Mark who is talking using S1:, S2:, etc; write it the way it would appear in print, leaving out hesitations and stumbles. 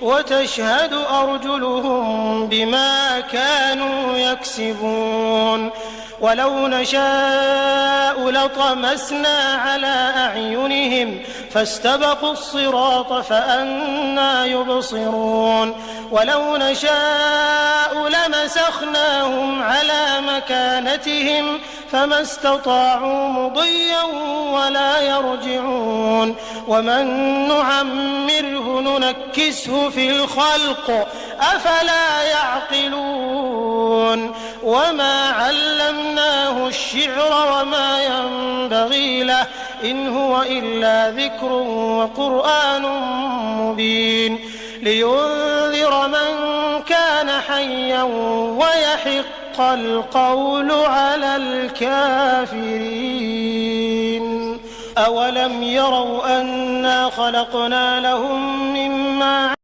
S1: وتشهد أرجلهم بما كانوا يكسبون ولو نشاء لطمسنا على أعينهم فاستبقوا الصراط فأنى يبصرون ولو نشاء لمسخناهم على مكانتهم فما استطاعوا مضيا ولا يرجعون ومن نعمره ننكسه في الخلق أفلا يعقلون وما علمناه الشعر وما ينبغي له إن هو إلا ذكر وقرآن مبين لينذر من كان حيا ويحق القول على الكافرين أولم يروا أنا خلقنا لهم مما